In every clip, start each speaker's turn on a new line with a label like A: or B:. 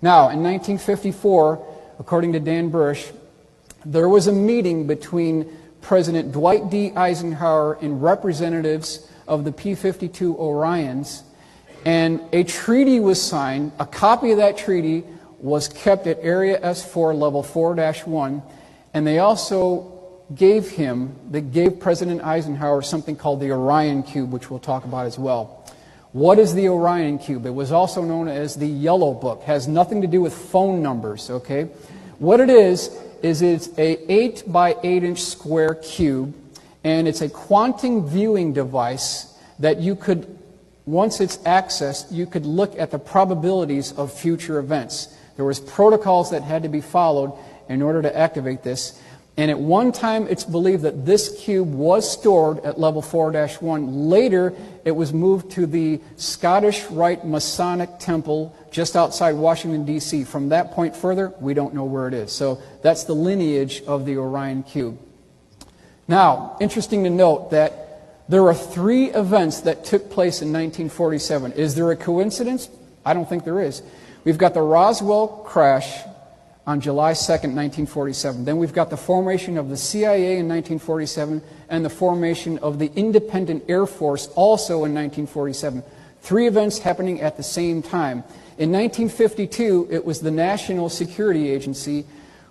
A: Now, in 1954, according to Dan Bush, there was a meeting between President Dwight D. Eisenhower and representatives of the P-52 Orions, and a treaty was signed. A copy of that treaty was kept at Area S4, Level 4-1, and they also gave President Eisenhower something called the Orion Cube, which we'll talk about as well. What is the Orion Cube? It was also known as the Yellow Book. It has nothing to do with phone numbers, okay? What it is it's a 8 by 8 inch square cube, and it's a quantum viewing device that you could, once it's accessed, you could look at the probabilities of future events. There was protocols that had to be followed in order to activate this. And at one time, it's believed that this cube was stored at level 4-1. Later, it was moved to the Scottish Rite Masonic Temple just outside Washington, D.C. From that point further, we don't know where it is. So that's the lineage of the Orion Cube. Now, interesting to note that there are 3 events that took place in 1947. Is there a coincidence? I don't think there is. We've got the Roswell crash on July 2nd, 1947. Then we've got the formation of the CIA in 1947 and the formation of the Independent Air Force also in 1947. 3 events happening at the same time. In 1952, it was the National Security Agency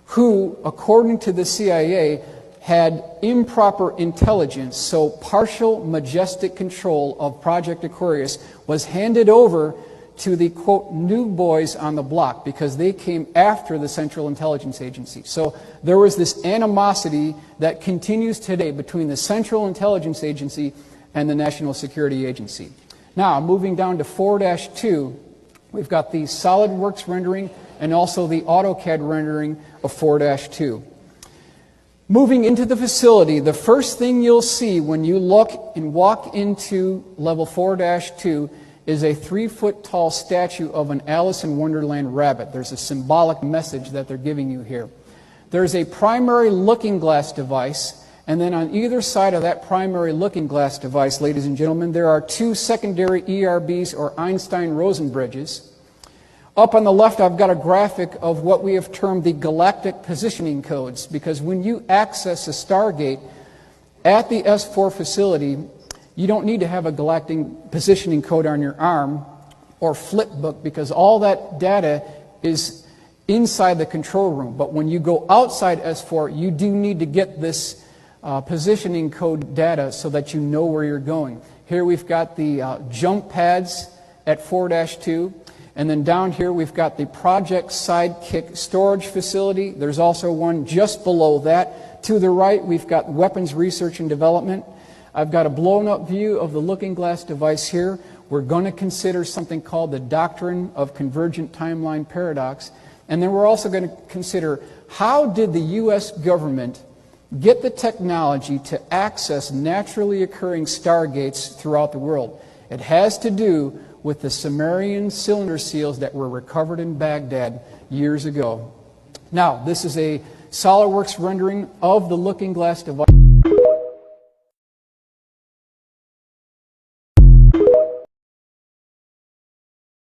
A: who, according to the CIA, had improper intelligence, so partial majestic control of Project Aquarius was handed over to the, quote, new boys on the block because they came after the Central Intelligence Agency. So there was this animosity that continues today between the Central Intelligence Agency and the National Security Agency. Now, moving down to 4-2, we've got the SolidWorks rendering and also the AutoCAD rendering of 4-2. Moving into the facility, the first thing you'll see when you look and walk into level 4-2 is a 3-foot-tall statue of an Alice in Wonderland rabbit. There's a symbolic message that they're giving you here. There's a primary looking glass device, and then on either side of that primary looking glass device, ladies and gentlemen, there are 2 secondary ERBs or Einstein-Rosen bridges. Up on the left, I've got a graphic of what we have termed the galactic positioning codes, because when you access a Stargate at the S4 facility, you don't need to have a galactic positioning code on your arm or flip book because all that data is inside the control room. But when you go outside S4, you do need to get this positioning code data so that you know where you're going. Here we've got the jump pads at 4-2. And then down here we've got the Project Sidekick storage facility. There's also one just below that. To the right, we've got weapons research and development. I've got a blown-up view of the looking glass device here. We're going to consider something called the doctrine of convergent timeline paradox. And then we're also going to consider how did the U.S. government get the technology to access naturally occurring stargates throughout the world. It has to do with the Sumerian cylinder seals that were recovered in Baghdad years ago. Now, this is a SolidWorks rendering of the looking glass device.